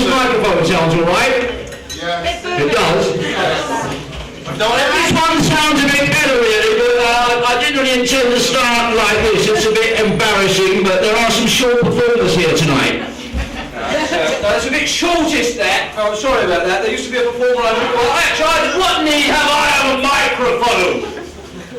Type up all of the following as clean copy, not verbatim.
this microphone sounds all right? Yes. It does. This one sounds a bit better really, but I didn't really intend to start like this. It's a bit embarrassing, but there are some short performers here tonight. It's a bit shortish, that. Oh, sorry about that. There used to be a performer I thought, well, actually, what need have I of a microphone?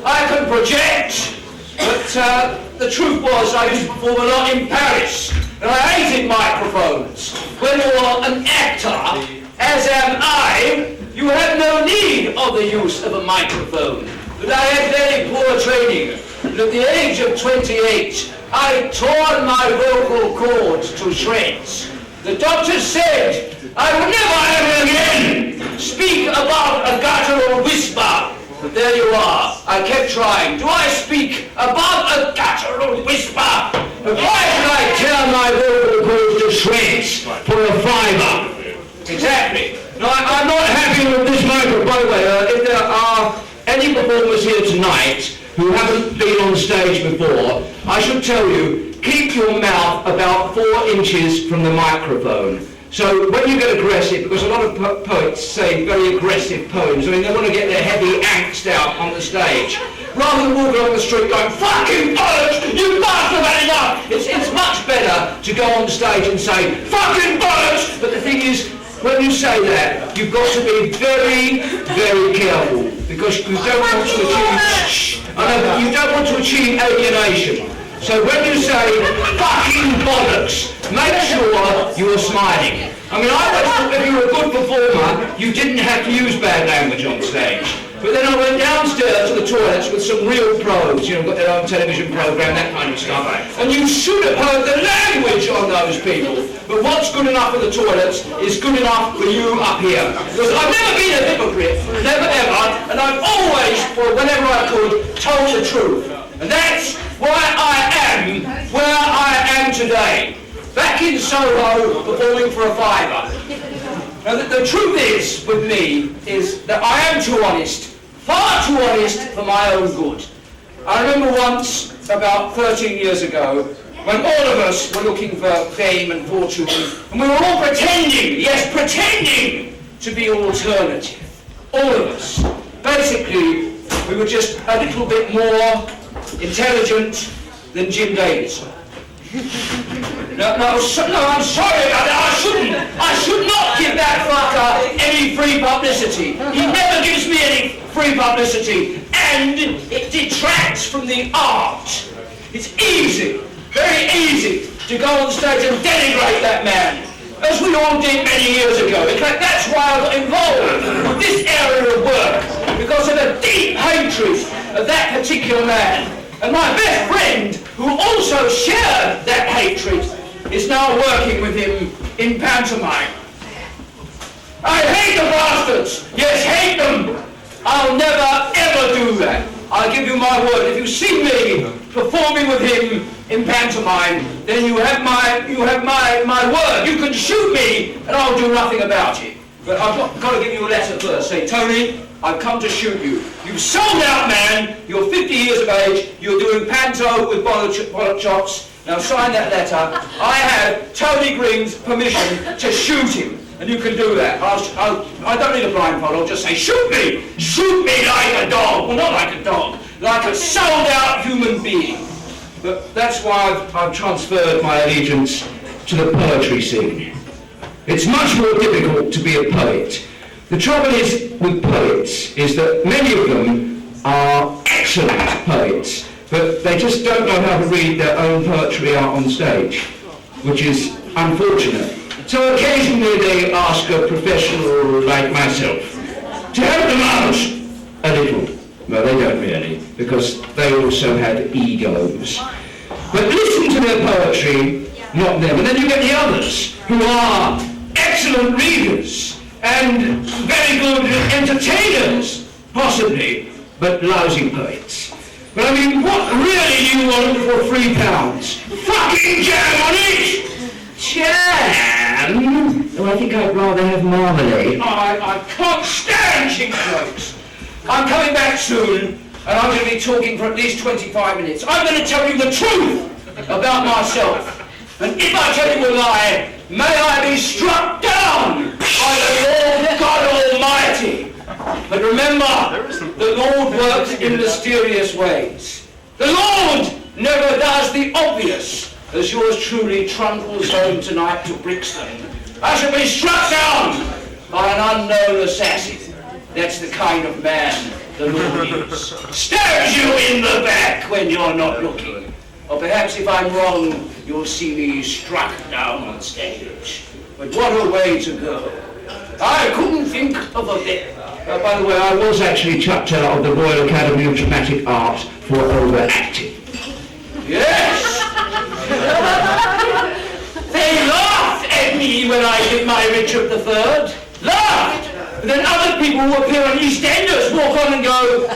I can project, but the truth was I used to perform a lot in Paris, and I hated microphones. When you're an actor, as am I, you have no need of the use of a microphone. But I had very poor training, and at the age of 28, I torn my vocal cords to shreds. The doctor said I would never ever again speak above a guttural whisper. But there you are. I kept trying. Do I speak above a guttural whisper? But why should I tear my vocal cords to shreds for a fiver? Exactly. No, I'm not happy with this microphone. By the way, if there are any performers here tonight who haven't been on stage before, I should tell you, keep your mouth about 4 inches from the microphone. So when you get aggressive, because a lot of poets say very aggressive poems, I mean, they want to get their heavy angst out on the stage. Rather than walking along the street going, fucking bollocks, you must have had enough! It's much better to go on stage and say, fucking bollocks! But the thing is, when you say that, you've got to be very, very careful, because you don't want to achieve, you don't want to achieve alienation. So when you say fucking bollocks, make sure you are smiling. I mean, I always thought if you were a good performer, you didn't have to use bad language on stage. But then I went downstairs to the toilets with some real pros, you know, got their own television programme, that kind of stuff. And you should have heard the language on those people. But what's good enough for the toilets is good enough for you up here. Because I've never been a hypocrite, never ever, and I've always, or whenever I could, told the truth. And that's why I am where I am today. Back in Soho, performing for a fiver. Now, the truth is, with me, is that I am too honest, far too honest for my own good. I remember once, about 13 years ago, when all of us were looking for fame and fortune, and we were all pretending, yes, pretending to be alternative. All of us. Basically, we were just a little bit more intelligent than Jim Davidson. No, I'm sorry about that. I should not give that fucker any free publicity. He never gives me any free publicity, and it detracts from the art. It's easy, very easy, to go on stage and denigrate that man, as we all did many years ago. In fact, that's why I got involved with this area of work, because of a deep hatred of that particular man. And my best friend, who also shared that hatred, is now working with him in pantomime. I hate the bastards! Yes, hate them! I'll never, ever do that. I'll give you my word. If you see me performing with him in pantomime, then you have my word. You can shoot me, and I'll do nothing about it. But I've got to give you a letter first. Say, Tony, I've come to shoot you. You've sold out, man. You're 50 years of age. You're doing panto with bollock chops. Now sign that letter. I have Tony Green's permission to shoot him. And you can do that. I don't need a blindfold. I'll just say, shoot me. Shoot me like a dog. Well, not like a dog. Like a sold-out human being. But that's why I've transferred my allegiance to the poetry scene. It's much more difficult to be a poet. The trouble is with poets is that many of them are excellent poets, but they just don't know how to read their own poetry out on stage, which is unfortunate. So occasionally they ask a professional like myself to help them out a little. Well, they don't really, because they also had egos. But listen to their poetry, not them. And then you get the others, who are excellent readers and very good entertainers, possibly, but lousy poets. But I mean, what really do you want for £3? Fucking jam on it! Jam? Oh, I think I'd rather have marmalade. I can't stand cheap jokes. I'm coming back soon, and I'm going to be talking for at least 25 minutes. I'm going to tell you the truth about myself. And if I tell you a lie, may I be struck down! But remember, the Lord works in mysterious ways. The Lord never does the obvious, as yours truly trundles home tonight to Brixton. I shall be struck down by an unknown assassin. That's the kind of man the Lord is. Stabs you in the back when you're not looking. Or perhaps if I'm wrong, you'll see me struck down on stage. But what a way to go. I couldn't think of a better. By the way, I was actually chucked out of the Royal Academy of Dramatic Art for overacting. Yes! They laughed at me when I did my Richard III. Laughed! And then other people who appear on EastEnders walk on and go,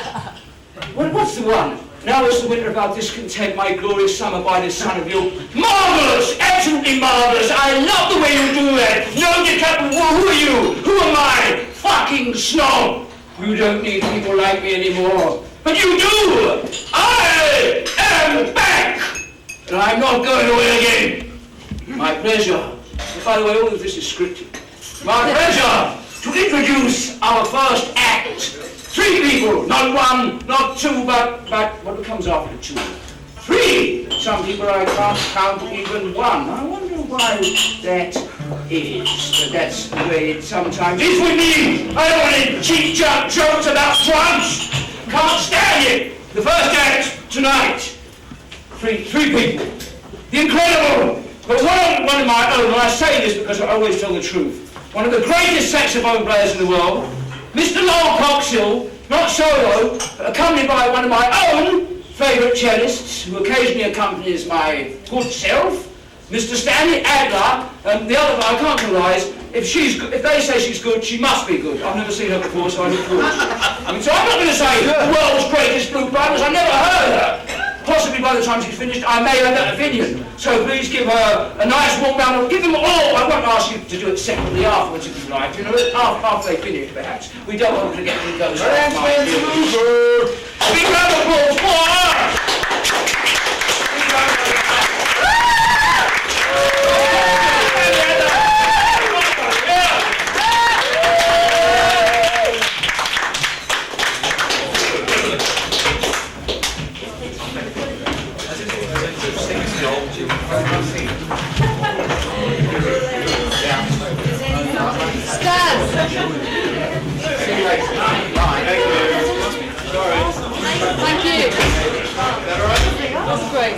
what's the one? Now is the winter of our discontent, my glorious summer by the son of you. Marvellous! Absolutely marvellous! I love the way you do that! No, you can't. Who are you? Who am I? Fucking snob! You don't need people like me anymore. But you do! I am back! And I'm not going away again. My pleasure. And by the way, all of this is scripted. My pleasure to introduce our first act. 3 people, not 1, not 2, but what comes after 2? 3. Some people I can't count even 1. I wonder why that is. But that's the way it sometimes is with me. I don't want any cheap jokes about trumps. Can't stand it. The first act tonight. 3 people. The incredible. But one of my own, and I say this because I always tell the truth, one of the greatest saxophone players in the world, Mr. Lowell Coxhill, not solo, but accompanied by one of my own favourite cellists, who occasionally accompanies my good self, Mr. Stanley Adler, and the other, I can't realise, if they say she's good, she must be good. I've never seen her before, so I look forward to it. So I'm not going to say the world's greatest blue brothers, I've never heard her. Possibly by the time she's finished, I may have that opinion. So please give her a nice warm round of, give them all. I won't ask you to do it separately afterwards if you like, you know, after they finish perhaps. We don't want to get them going. Big round of applause for her! Big round of applause. Thank you. That's great.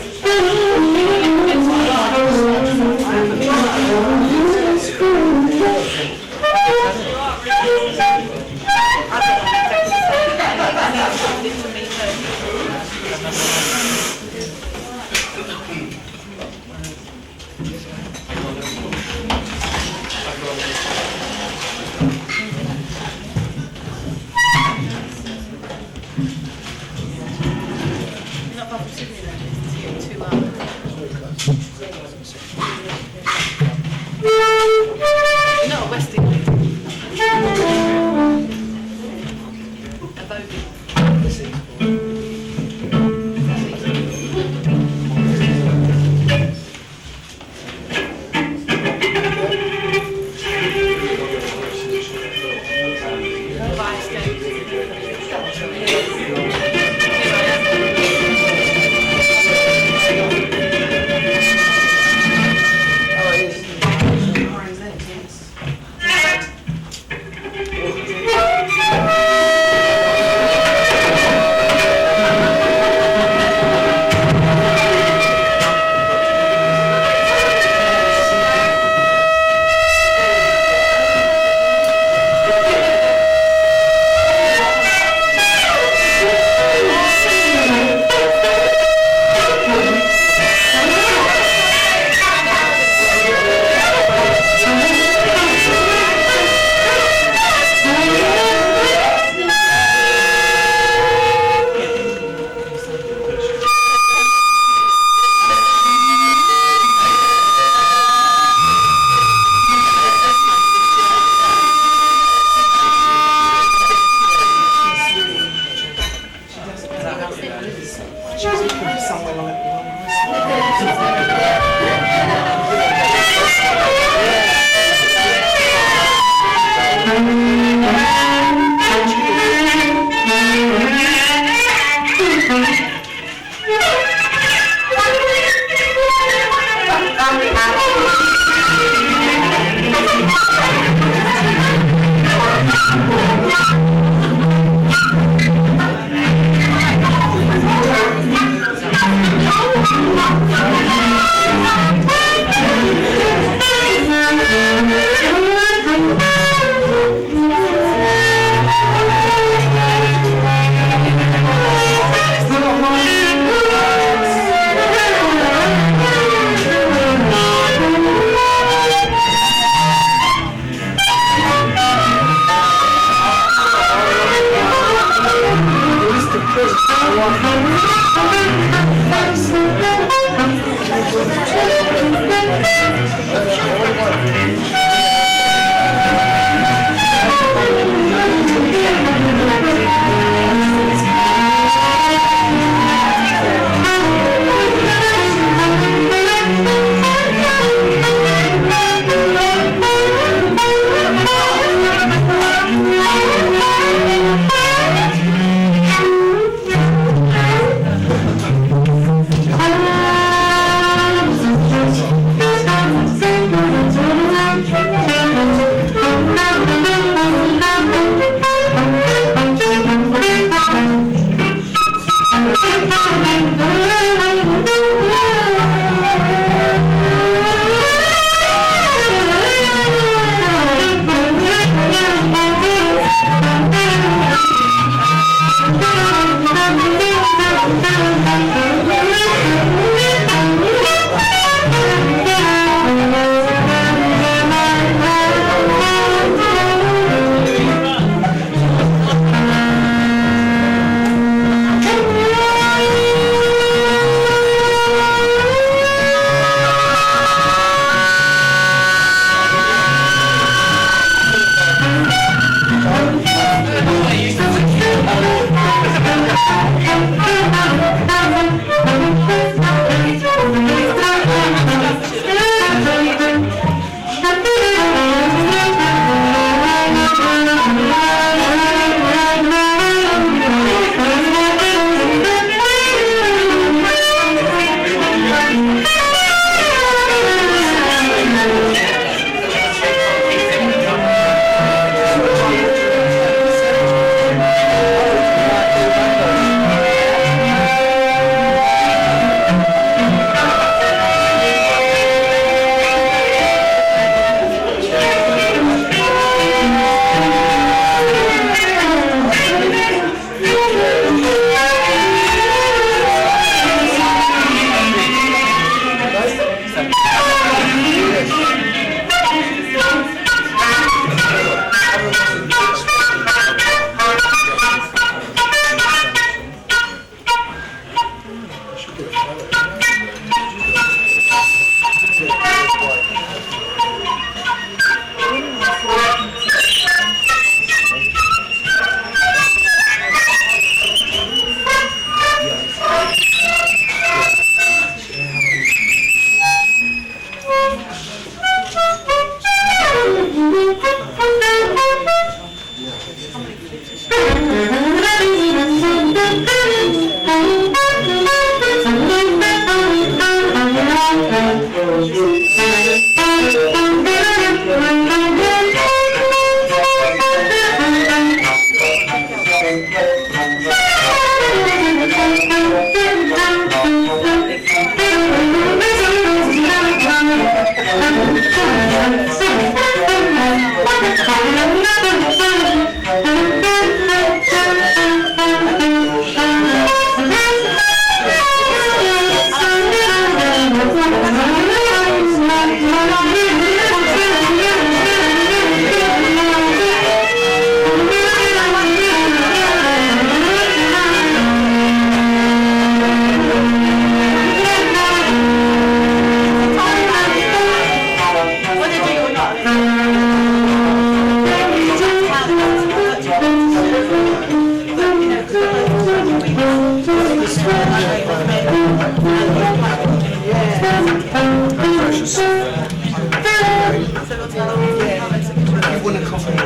want a coffee.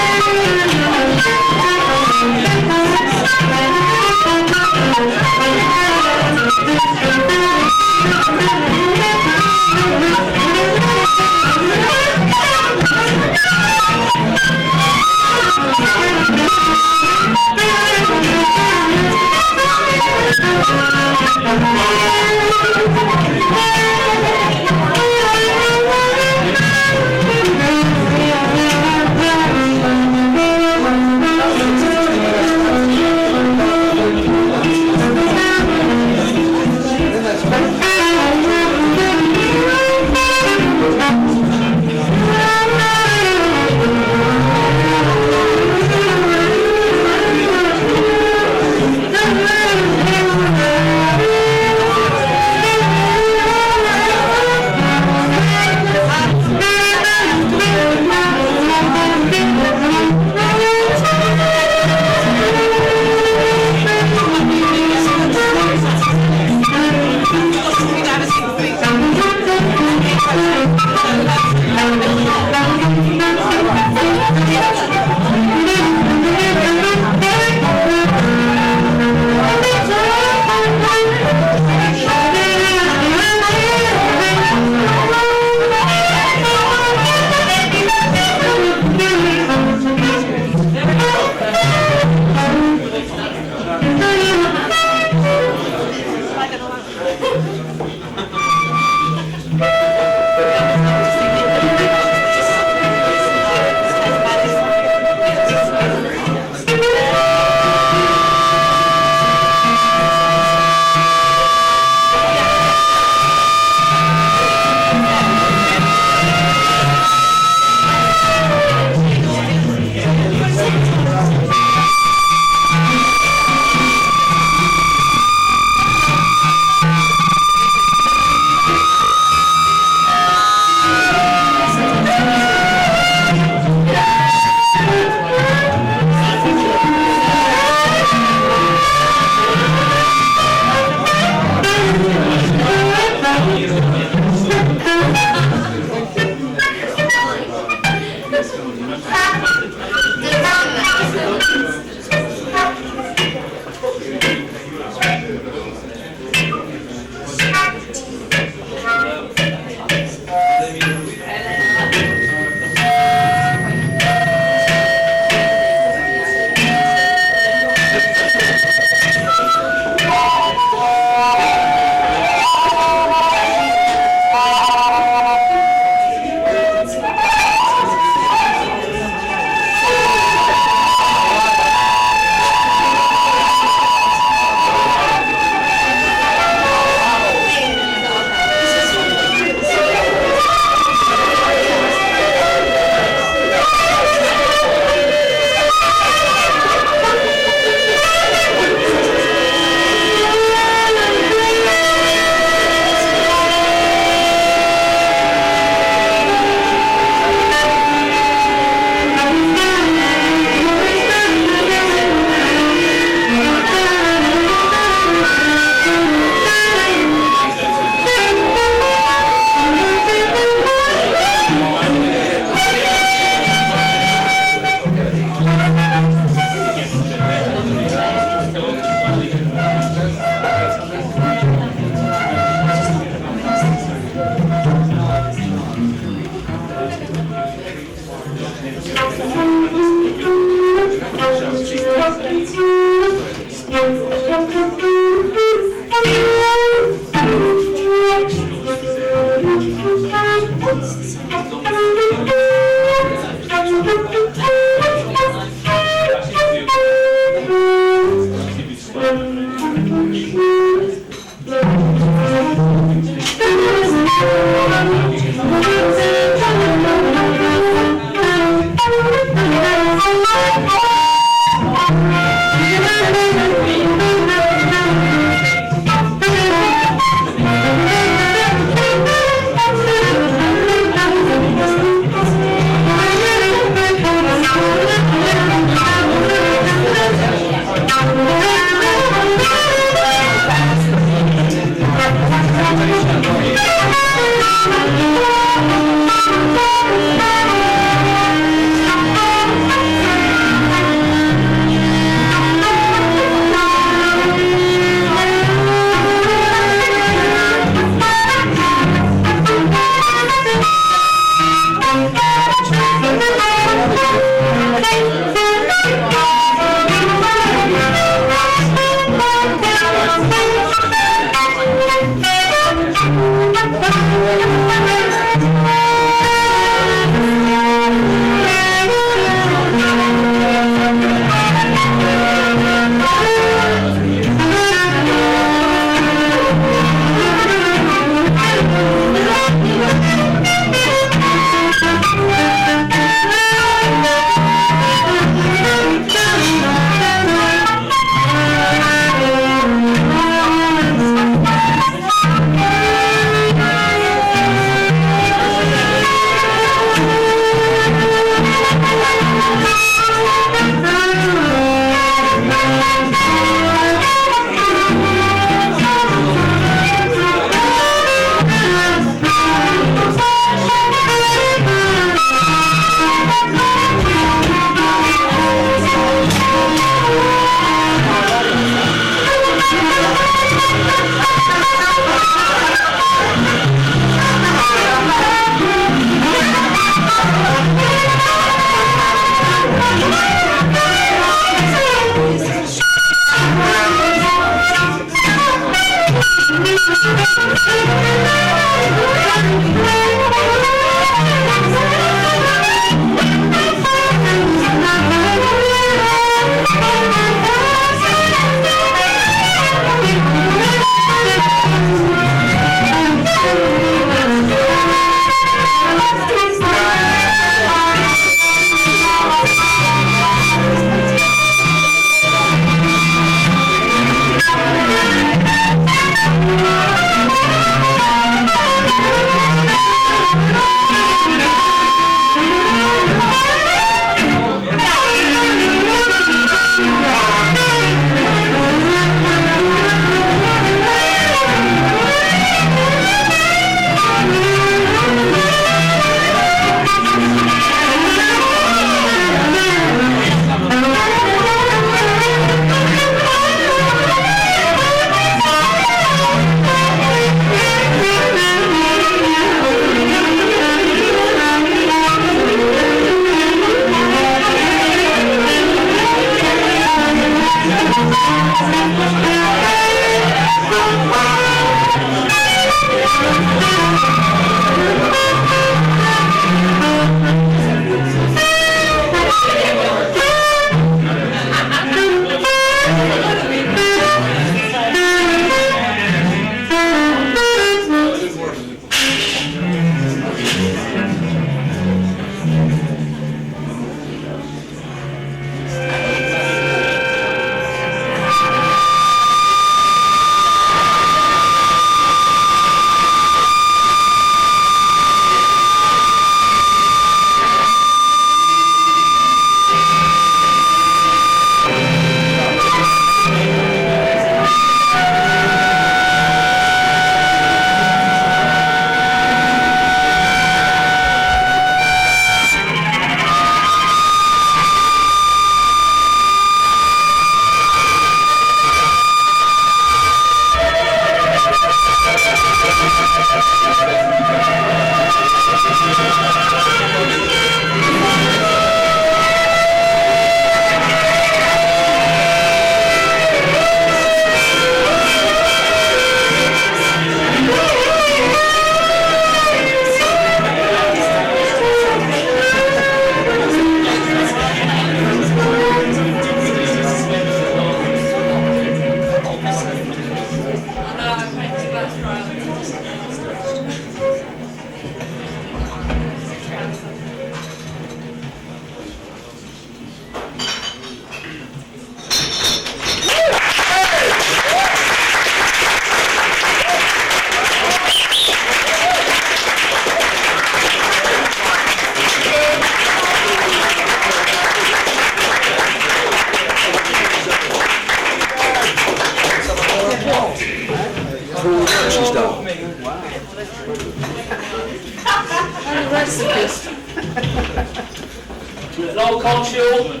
Noel Conchill,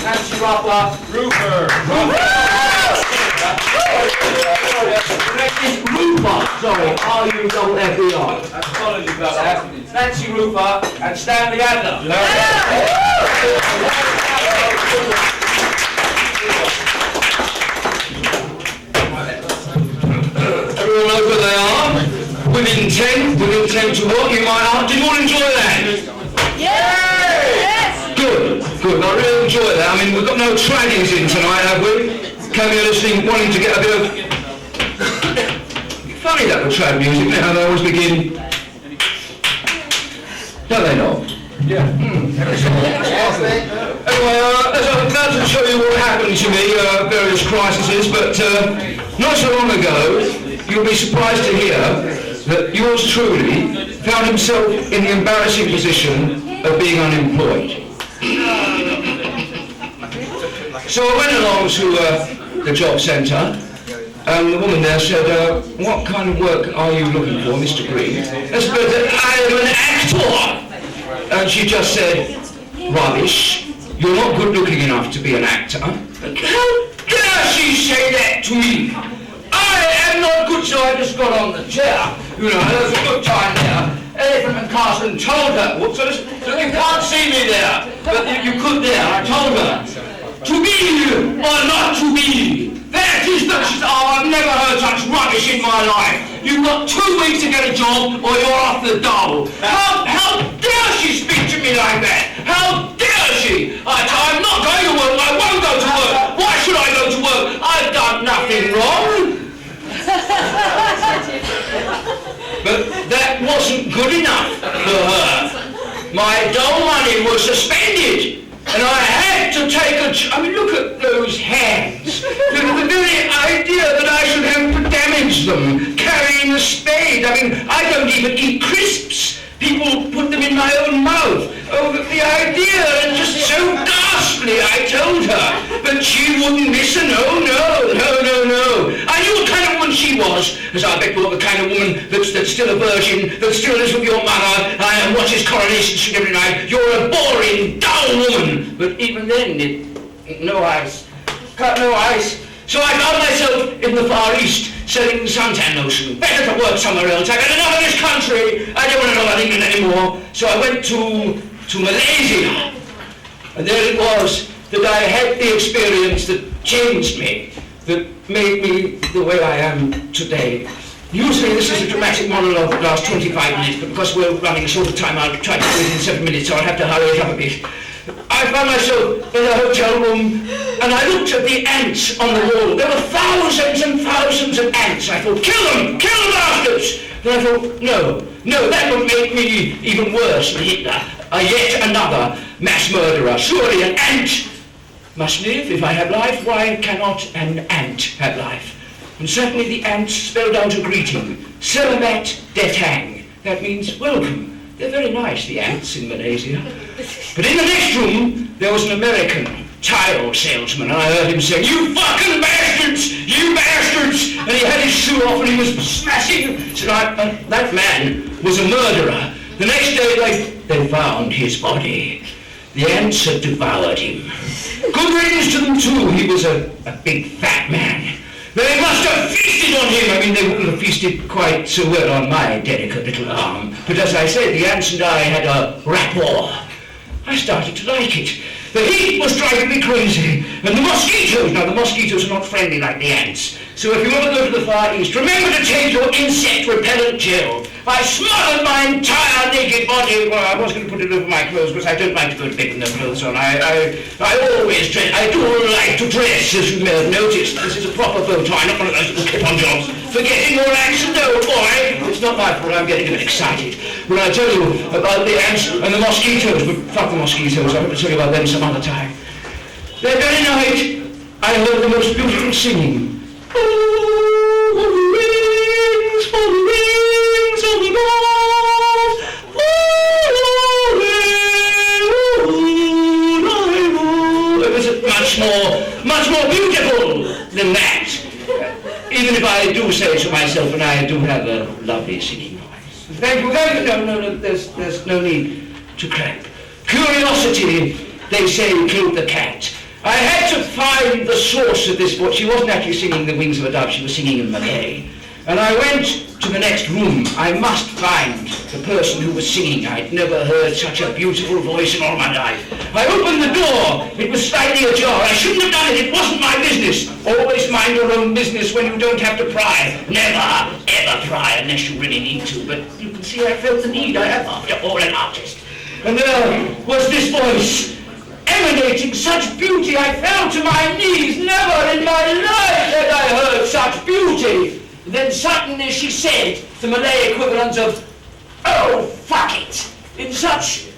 Nancy Ruffer, Rupert. It's Rupert, sorry, R-U-F-E-R. Apologies about that. Nancy Ruffer and Stanley Adler. Everyone knows where they are. Within 10 to what? You might ask. Did you all enjoy that? Yes! Good. I really enjoy that. I mean, we've got no trannies in tonight, have we? Came here listening, wanting to get a bit of... Funny that with trad music, how they always begin... Don't they not? Yeah. Anyway, as I'm about to show you what happened to me, various crises, but not so long ago, you'll be surprised to hear that yours truly found himself in the embarrassing position of being unemployed. So I went along to the job centre, and the woman there said, what kind of work are you looking for, Mr. Green? I said, I am an actor. And she just said, rubbish, you're not good looking enough to be an actor. How dare she say that to me? I am not good, so I just got on the chair. You know, there was a good time there. Elephant and Carson told her, whoops, so you can't see me there, but you could there, I told her. To be or not to be, That is the... Oh, I've never heard such rubbish in my life. You've got 2 weeks to get a job or you're off the dole. How dare she speak to me like that? How dare she? I'm not going to work. I won't go to work. Why should I go to work? I've done nothing wrong. But that wasn't good enough for her. My dole money was suspended. And I had to take I mean, look at those hands. The very idea that I should have to damage them, carrying a spade. I mean, I don't even eat crisps. People put them in my own mouth. Oh, the idea is just so ghastly, I told her. But she wouldn't listen. Oh, no. I knew what kind of woman she was. As I bet you're the kind of woman that's still a virgin, that still lives with your mother, and watches Coronation Street every night. You're a boring, dull woman. But even then, no ice. Cut no ice. So I found myself in the Far East, selling suntan lotion. Better to work somewhere else. I've had enough of this country. I don't want to know about England anymore. So I went to Malaysia. And there it was that I had the experience that changed me, that made me the way I am today. Usually this is a dramatic monologue that lasts 25 minutes, but because we're running short of time, I'll try to do it in 7 minutes, so I'll have to hurry it up a bit. I found myself in a hotel room, and I looked at the ants on the wall. There were thousands and thousands of ants. I thought, kill them bastards! And I thought, no, that would make me even worse than Hitler. Yet another mass murderer. Surely an ant must live. If I have life, why cannot an ant have life? And certainly the ants spelled out a greeting. Selamat datang. That means welcome. They're very nice, the ants in Malaysia. But in the next room, there was an American tile salesman, and I heard him say, "You fucking bastards! You bastards!" And he had his shoe off and he was smashing. So that man was a murderer. The next day they found his body. The ants had devoured him. Good riddance to them too. He was a big fat man. They must have feasted on him. I mean, they wouldn't have feasted quite so well on my delicate little arm. But as I said, the ants and I had a rapport. I started to like it. The heat was driving me crazy. And the mosquitoes, now the mosquitoes are not friendly like the ants. So if you want to go to the Far East, remember to take your insect repellent gel. I smothered my entire naked body. Well, I was going to put it over my clothes because I don't like to go to bed with no clothes on. I always dress. I do like to dress, as you may have noticed. This is a proper bow tie, not one of those little clip-on jobs. Forgetting your accent, no, boy. It's not my fault. I'm getting a bit excited when I tell you about the ants and the mosquitoes. But fuck the mosquitoes. I'm going to tell you about them some other time. That very night, I heard the most beautiful singing. Oh, the rings, for the rings of the Lord. It was much more beautiful than that. Even if I do say so myself, and I do have a lovely singing voice. Thank you. No, there's no need to clap. Curiosity, they say, killed the cat. I had to find the source of this voice. She wasn't actually singing The Wings of a Dove, she was singing in Malay. And I went to the next room. I must find the person who was singing. I'd never heard such a beautiful voice in all my life. I opened the door. It was slightly ajar. I shouldn't have done it. It wasn't my business. Always mind your own business when you don't have to pry. Never, ever pry unless you really need to. But you can see I felt the need. I am, after all, an artist. And there was this voice, emanating such beauty, I fell to my knees. Never in my life had I heard such beauty. Then suddenly she said the Malay equivalent of, "Oh, fuck it," in such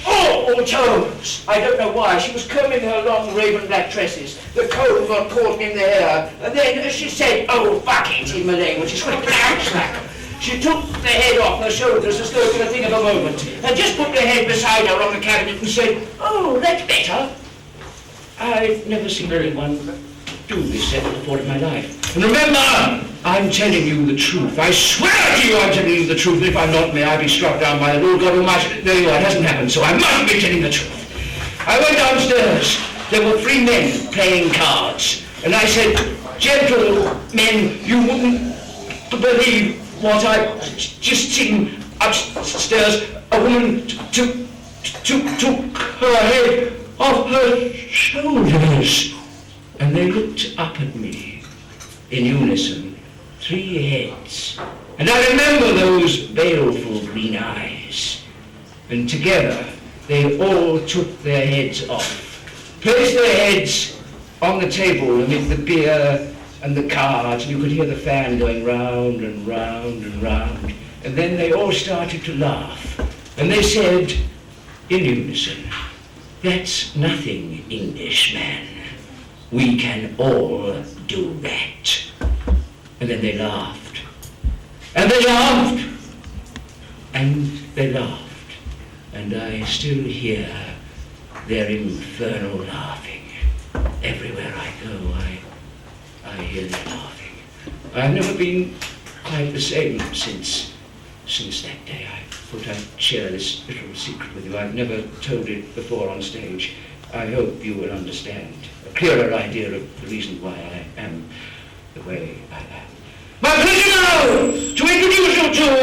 awful tones. I don't know why. She was combing her long raven black tresses. The comb got caught in the hair. And then she said, "Oh, fuck it," in Malay, which is quite like. She took the head off her shoulders as though it were a thing of a moment, and just put the head beside her on the cabinet and said, "Oh, that's better." I've never seen anyone do this ever before in my life. And remember, I'm telling you the truth. I swear to you I'm telling you the truth. And if I'm not, may I be struck down by the Lord God Almighty. There you are, it hasn't happened, so I must be telling the truth. I went downstairs. There were 3 men playing cards. And I said, "Gentlemen, you wouldn't believe what I've just seen upstairs. A woman took her head off her shoulders." And they looked up at me. in unison, 3 heads. And I remember those baleful green eyes. And together, they all took their heads off, placed their heads on the table amid the beer and the cards, and you could hear the fan going round and round and round. And then they all started to laugh. And they said, in unison, "That's nothing, Englishman. We can all do that." And then they laughed. And they laughed. And they laughed. And I still hear their infernal laughing. Everywhere I go, I hear them laughing. I've never been quite the same since that day. I thought I'd share this little secret with you. I've never told it before on stage. I hope you will understand a clearer idea of the reason why I am the way I am. My pleasure now to introduce you to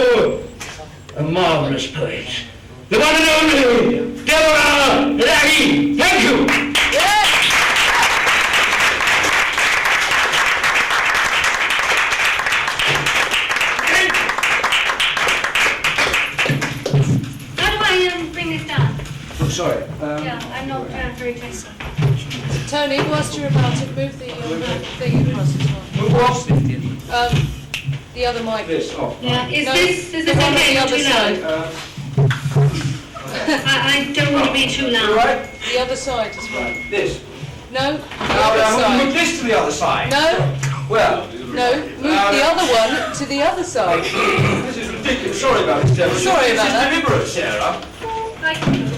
a marvelous poet, the one and only Deborah Laggy. Thank you. Sorry. Yeah, I'm not very tasty. Tony, whilst you're about it, move the thing across as well. Move what? The other mic. This off. Yeah, is No, this the one on okay? the Not other too loud? side. I don't want to be too loud. Right? The other side as well. This. No, the Now, other I'm going to move side. this to the other side. No, Well, no, move the other one to the other side. this is ridiculous. Sorry about this, Deborah. Sorry about that. This is deliberate, Sarah.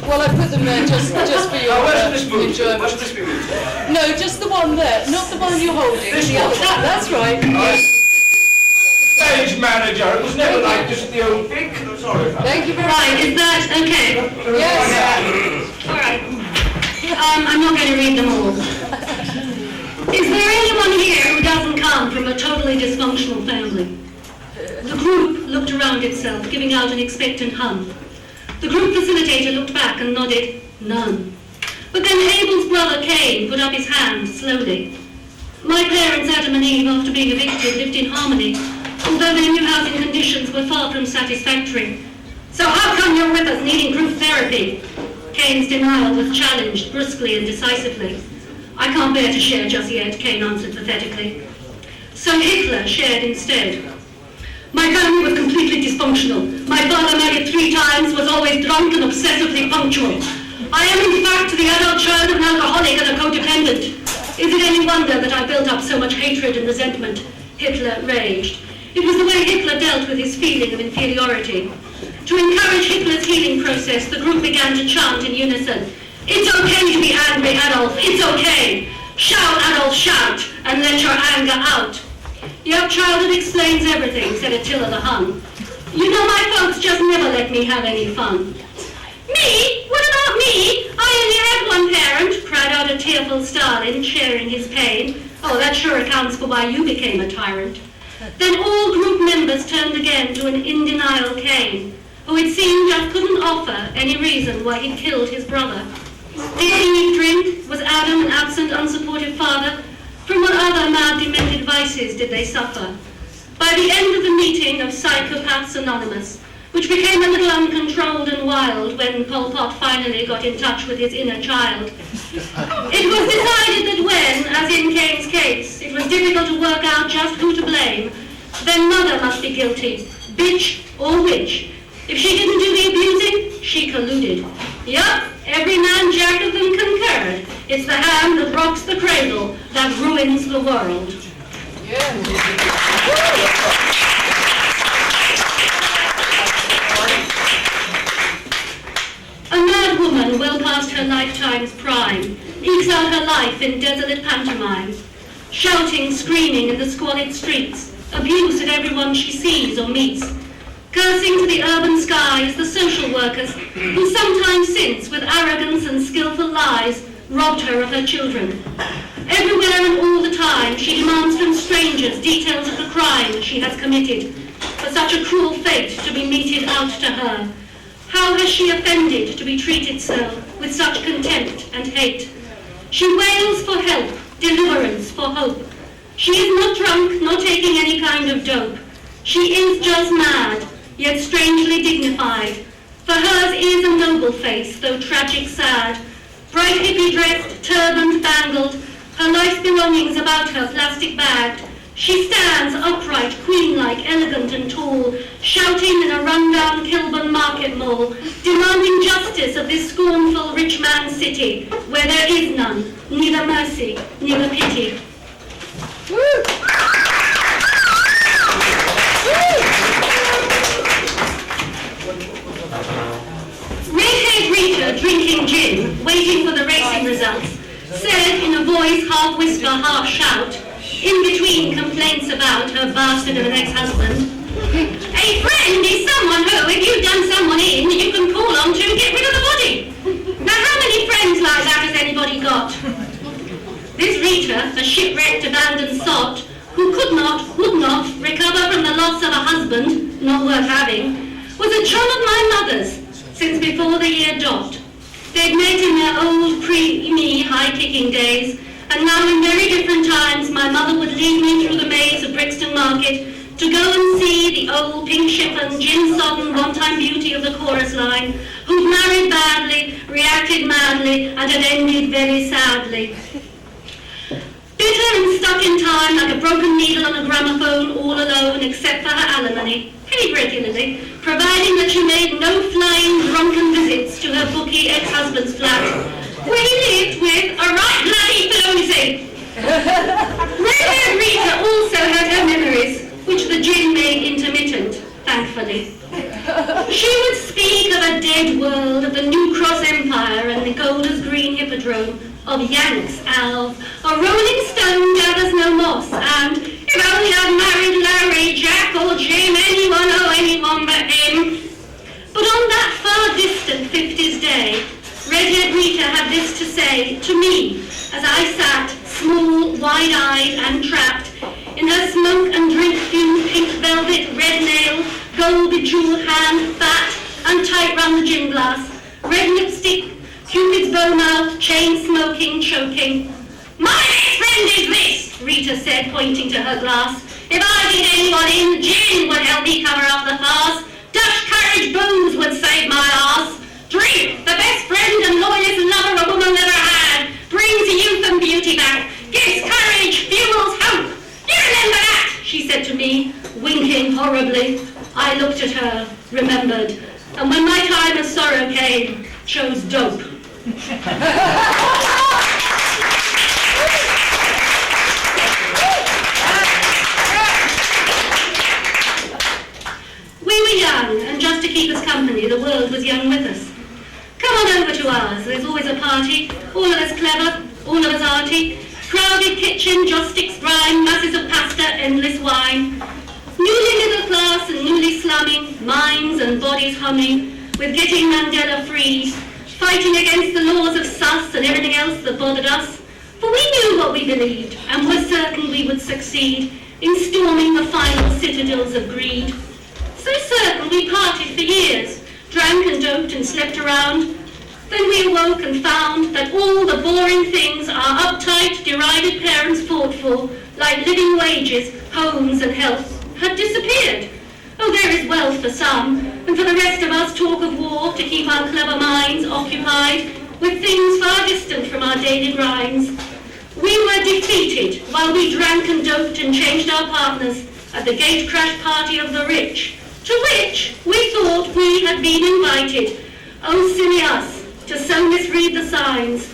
Well, I put them there just for your Now, where should this move to? Where enjoyment. should this be moved to? No, just the one there, not the one you're holding. This the one? other one. That's right. Stage manager. It was never like just the old thing. Sorry about that. Thank you very Right, much. is that okay? Yes. All right. I'm not going to read them all. Is there anyone here who doesn't come from a totally dysfunctional family? The group looked around itself, giving out an expectant hum. The group facilitator looked back and nodded, none. But then Abel's brother Cain put up his hand slowly. My parents, Adam and Eve, after being evicted, lived in harmony, although their new housing conditions were far from satisfactory. So how come you're with us needing group therapy? Cain's denial was challenged brusquely and decisively. I can't bear to share just yet, Cain answered pathetically. So Hitler shared instead. My family was completely dysfunctional. My father married 3 times, was always drunk and obsessively punctual. I am in fact the adult child of an alcoholic and a codependent. Is it any wonder that I built up so much hatred and resentment? Hitler raged. It was the way Hitler dealt with his feeling of inferiority. To encourage Hitler's healing process, the group began to chant in unison. It's okay to be angry, Adolf, it's okay. Shout, Adolf, shout, and let your anger out. Your childhood explains everything, said Attila the Hun. You know, my folks just never let me have any fun. Me? What about me? I only had one parent, cried out a tearful Stalin, sharing his pain. Oh, that sure accounts for why you became a tyrant. Then all group members turned again to an in-denial Cain, who it seemed just couldn't offer any reason why he'd killed his brother. Did he drink? Was Adam an absent, unsupportive father? From what other mad, demented vices did they suffer? By the end of the meeting of Psychopaths Anonymous, which became a little uncontrolled and wild when Pol Pot finally got in touch with his inner child, it was decided that when, as in Cain's case, it was difficult to work out just who to blame, then mother must be guilty, bitch or witch. If she didn't do the abusing, she colluded. Yup, every man jack of them concurred. It's the hand that rocks the cradle that ruins the world. A mad woman, well past her lifetime's prime, ekes out her life in desolate pantomime, shouting, screaming in the squalid streets, abuse at everyone she sees or meets, cursing to the urban skies the social workers who sometime since, with arrogance and skillful lies, robbed her of her children. Everywhere and all the time, she demands from strangers details of the crime she has committed, for such a cruel fate to be meted out to her. How has she offended to be treated so, with such contempt and hate? She wails for help, deliverance, for hope. She is not drunk, nor taking any kind of dope. She is just mad, yet strangely dignified. For hers is a noble face, though tragic sad. Bright hippie dressed, turbaned, bangled, her life's belongings about her plastic bagged. She stands upright, queen-like, elegant and tall, shouting in a run-down Kilburn market mall, demanding justice of this scornful rich man's city, where there is none, neither mercy, neither pity. Redhead Rita, drinking gin, waiting for the racing results, said in a voice half whisper, half shout, in between complaints about her bastard of an ex-husband, "A friend is someone who, if you've done someone in, you can call on to get rid of the body. Now how many friends like that has anybody got?" This Rita, a shipwrecked, abandoned sot, who could not, would not, recover from the loss of a husband, not worth having, was a chum of my mother's, since before the year dot. They'd met in their old pre-me high-kicking days, and now in very different times my mother would lead me through the maze of Brixton Market to go and see the old pink chiffon, gin-sodden, one-time beauty of the chorus line, who'd married badly, reacted madly, and had ended very sadly. Bitter and stuck in time like a broken needle on a gramophone, all alone except for her alimony, paid regularly, providing that she made no flying drunken visits to her bookie ex-husband's flat, where he lived with a right bloody floozy. Redhead Rita also had her memories, which the gin made intermittent, thankfully. She would speak of a dead world, of the New Cross Empire and the Golders Green Hippodrome, of Yanks, Alv, a Rolling Stone gathers no moss, and if only I'd married Larry, Jack or Jim, anyone but him. But on that far distant 50s day, Redhead Rita had this to say to me as I sat, small, wide-eyed and trapped, in her smoke and drink-fumed pink velvet, red-nailed, gold-bejeweled hand, fat and tight round the gin glass, red lipstick, Cupid's bow mouth, chain-smoking, choking. "My next friend is this," Rita said, pointing to her glass. "If I did anyone in, gin would help me cover up the farce. Dutch courage booze would save my arse. Drink, the best friend and loyalest lover a woman ever had, brings youth and beauty back, gives courage, fuels hope. You remember that," she said to me, winking horribly. I looked at her, remembered, and when my time of sorrow came, chose dope. We were young, and just to keep us company, the world was young with us. "Come on over to ours, there's always a party, all of us clever, all of us arty, crowded kitchen, joss sticks grime, masses of pasta, endless wine. Newly middle class and newly slumming, minds and bodies humming, with getting Mandela freed, fighting against the laws of sus and everything else that bothered us. For we knew what we believed, and were certain we would succeed in storming the final citadels of greed. So certain we parted for years, drank and doped and slept around. Then we awoke and found that all the boring things our uptight, derided parents fought for, like living wages, homes and health, had disappeared. Oh, there is wealth for some, and for the rest of us talk of war to keep our clever minds occupied with things far distant from our daily grinds. We were defeated while we drank and doped and changed our partners at the gate crash party of the rich, to which we thought we had been invited. Oh, silly us, to so misread the signs.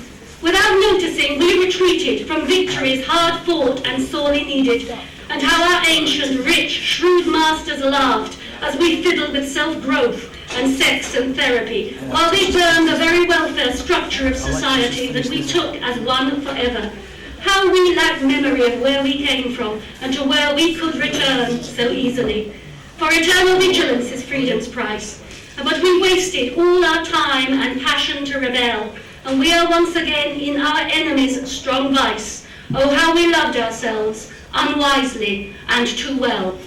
Without noticing, we retreated from victories hard fought and sorely needed, and how our ancient, rich, shrewd masters laughed as we fiddled with self-growth and sex and therapy, while they burned the very welfare structure of society that we took as one forever. How we lacked memory of where we came from and to where we could return so easily. For eternal vigilance is freedom's price. But we wasted all our time and passion to rebel, and we are once again in our enemy's strong vice. Oh, how we loved ourselves, unwisely and too well.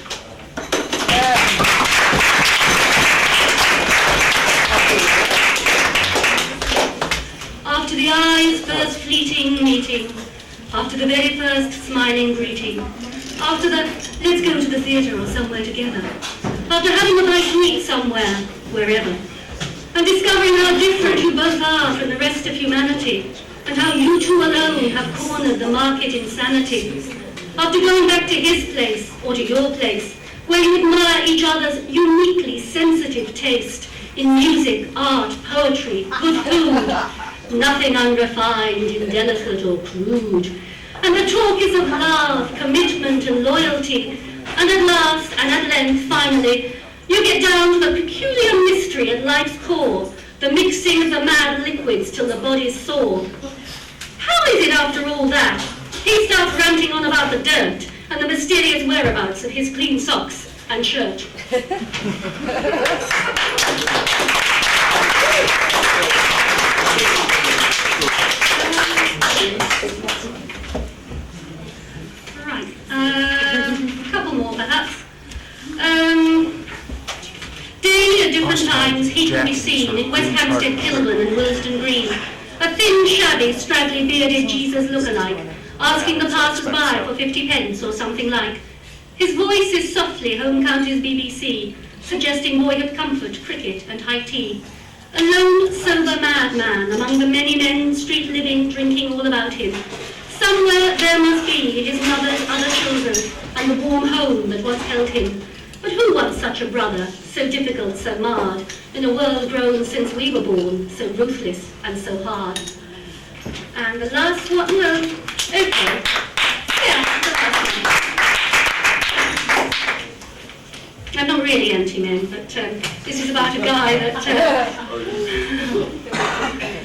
After the eyes' first fleeting meeting, after the very first smiling greeting, after the let's go to the theatre or somewhere together, after having a bite to eat somewhere, wherever, and discovering how different you both are from the rest of humanity, and how you two alone have cornered the market insanity, after going back to his place or to your place, where you admire each other's uniquely sensitive taste in music, art, poetry, good food, nothing unrefined, indelicate or crude. And the talk is of love, commitment and loyalty. And at last, and at length, finally, you get down to the peculiar mystery at life's core, the mixing of the mad liquids till the body's sore. How is it after all that? He starts ranting on about the dirt and the mysterious whereabouts of his clean socks and shirt. Right, a couple more perhaps. Daily at different times he can be seen in West Hampstead, Kilburn and Willesden Green, a thin, shabby, straggly, bearded Jesus look-alike, asking the passers-by for 50 pence or something like. His voice is softly home counties BBC, suggesting boyhood comfort, cricket and high tea. A lone, sober madman among the many men, street living, drinking all about him. Somewhere there must be his mother's other children and the warm home that once held him. But who wants such a brother, so difficult, so marred, in a world grown since we were born, so ruthless and so hard? And the last one, well, okay. Yeah, the last one. I'm not really anti-men, but this is about a guy that...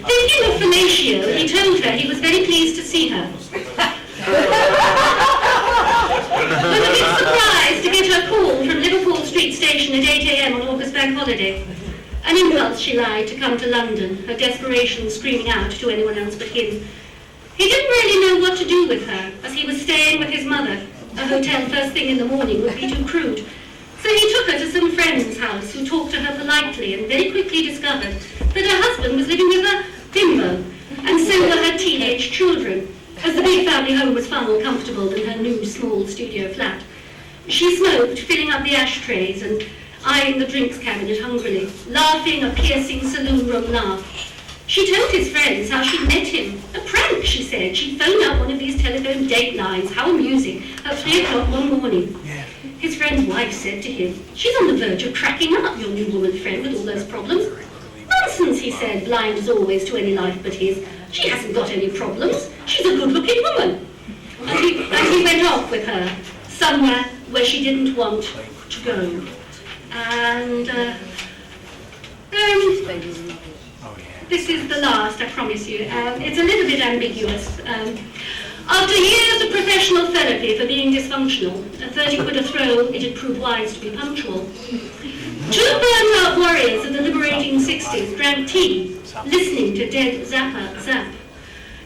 Thinking of Fellatio, he told her he was very pleased to see her. Was a bit surprised to get her call from Liverpool Street Station at 8 a.m. on August Bank Holiday. An impulse, she lied, to come to London, her desperation screaming out to anyone else but him. He didn't really know what to do with her, as he was staying with his mother. A hotel first thing in the morning would be too crude. So he took her to some friend's house who talked to her politely and very quickly discovered that her husband was living with a bimbo, and so were her teenage children, as the big family home was far more comfortable than her new small studio flat. She smoked, filling up the ashtrays and eyeing the drinks cabinet hungrily, laughing a piercing saloon room laugh. She told his friends how she'd met him. A prank, she said. She'd phoned up one of these telephone date lines. How amusing. At 3 o'clock one morning. His friend's wife said to him, "She's on the verge of cracking up, your new woman friend, with all those problems." "Nonsense," he said, blind as always to any life but his. "She hasn't got any problems. She's a good-looking woman." And he went off with her, somewhere where she didn't want to go. And this is the last, I promise you. It's a little bit ambiguous. After years of professional therapy for being dysfunctional, at 30 quid a throw, it had proved wise to be punctual. Two burnt-out warriors of the liberating 60s drank tea, listening to dead Zappa zap,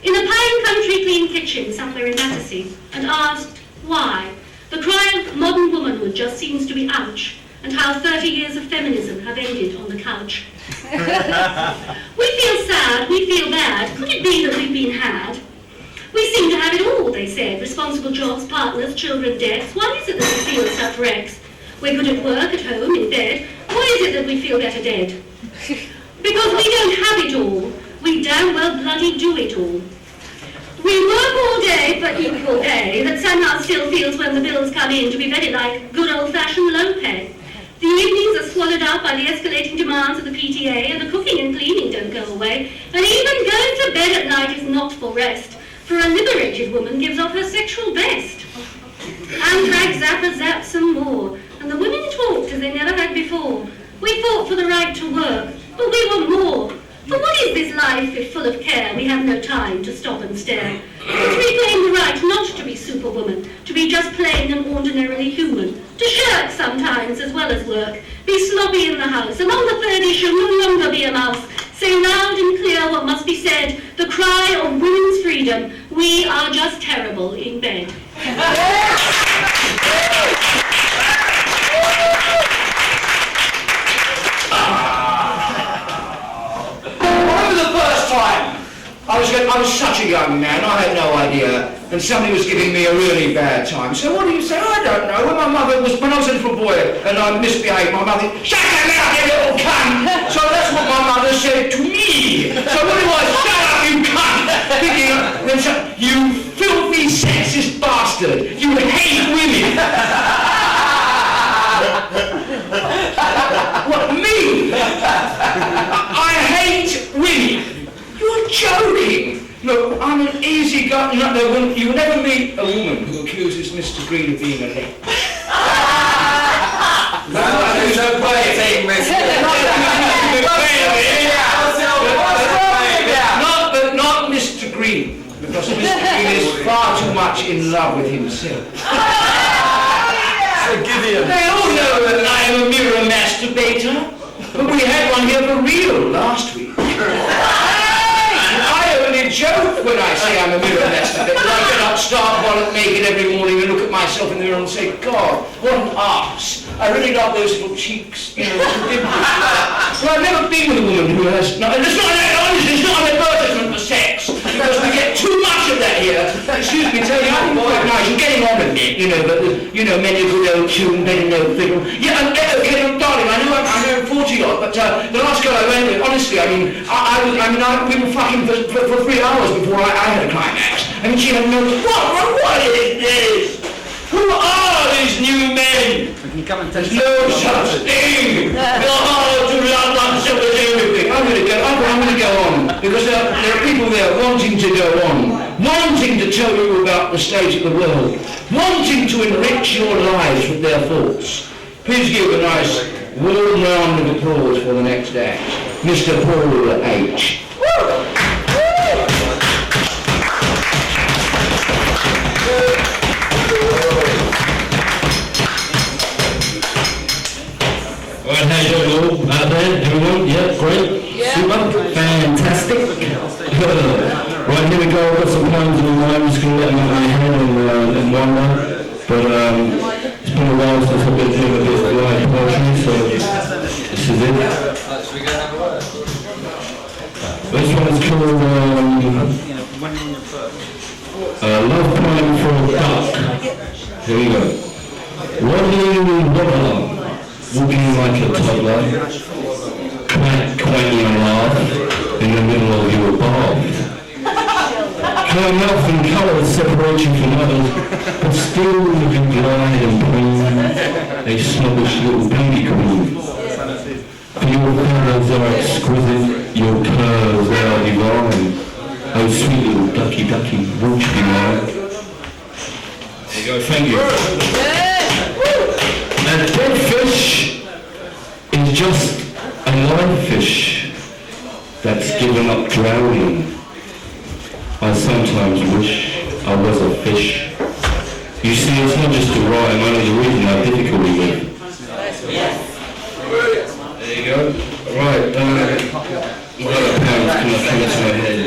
in a pine country clean kitchen somewhere in Battersea, and asked why the cry of modern womanhood just seems to be ouch, and how 30 years of feminism have ended on the couch. We feel sad, we feel bad. Could it be that we've been had? We seem to have it all, they said. Responsible jobs, partners, children, debts. Why is it that we feel such wrecks? We're good at work, at home, in bed. Why is it that we feel better dead? Because we don't have it all. We damn well bloody do it all. We work all day for equal pay that somehow still feels when the bills come in to be very like good old-fashioned low pay. The evenings are swallowed up by the escalating demands of the PTA, and the cooking and cleaning don't go away. And even going to bed at night is not for rest, for a liberated woman gives off her sexual best. Amtrak, Zappa, Zap, some more. And the women talked as they never had before. We fought for the right to work, but we want more. For what is this life if full of care we have no time to stop and stare? Let's reclaim the right not to be superwoman, to be just plain and ordinarily human, to shirk sometimes as well as work, be sloppy in the house, and on the 30 should no longer be a mouse. Say loud and clear what must be said, the cry of women's freedom, we are just terrible in bed. I was such a young man, I had no idea and somebody was giving me a really bad time. So what do you say? I don't know. When I was a little boy and I misbehaved, my mother, shut your mouth, you little cunt! So that's what my mother said to me. So what do I, shut up, you cunt! Thinking, you filthy sexist bastard! You hate women! What, me? I hate women! You're joking! Look, I'm an easy guy. You will never meet a woman who accuses Mr. Green of being a lick. Not Mr. Green, because Mr. Green is far too much in love with himself. They all know that I am a mirror masturbator, but we had one here for real last week. I only joke when I say I'm a mirror masturbator. I get up, start bollock naked every morning and look at myself in the mirror and say, God, what an arse. I really love those little cheeks, you know, little dimples. Well, I've never been with a woman who has... No, it's not an advertisement for sex, because we get too much of that here. Excuse me, tell you, I'm quite nice, you're getting on a bit, you know, but, many good old tune, many no fiddle. Yeah, okay, darling, I know I'm 40-odd, but the last girl I went with, honestly, we were fucking for 3 hours before I had a climax. I mean, she had no... What is this? Who are these new men? There's no such thing! Oh, to love oneself is everything. I'm going to go on, because there are people there wanting to go on, wanting to tell you about the state of the world, wanting to enrich your lives with their thoughts. Please give a nice warm round of applause for the next act, Mr. Paul H. Alright, how you doing all out there? Everyone? Yeah, great? Yeah. Super? Fantastic? Right, here we go. I've got some poems in my mind. I'm just going to let them out of my head in one way. But it's been a while since I've been doing a bit of live poetry, so this is it. This one is called Love Poem for a Duck. Here we go. Waddling wobbler, walking like a toddler, quacky and laugh in the middle of your bath. Her mouth and colour separate you from others, but still you glide and preen, a snobbish little beauty queen. For your feathers are exquisite, your curves are divine. Oh sweet little ducky, won't you be mine? There you go, thank you. A dead fish is just a live fish that's given up drowning. I sometimes wish I was a fish. You see, it's not just a rhyme, only the reason I have difficulty with. There you go. Right, what other pounds can I come into my head?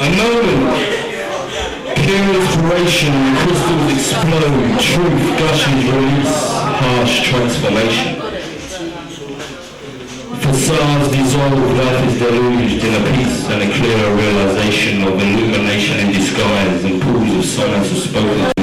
A moment. Pure inspiration, crystals explode, truth gushes, release, harsh transformation. Facades dissolve, life is deluged in a peace and a clearer realization of illumination in disguise and pools of silence are spoken.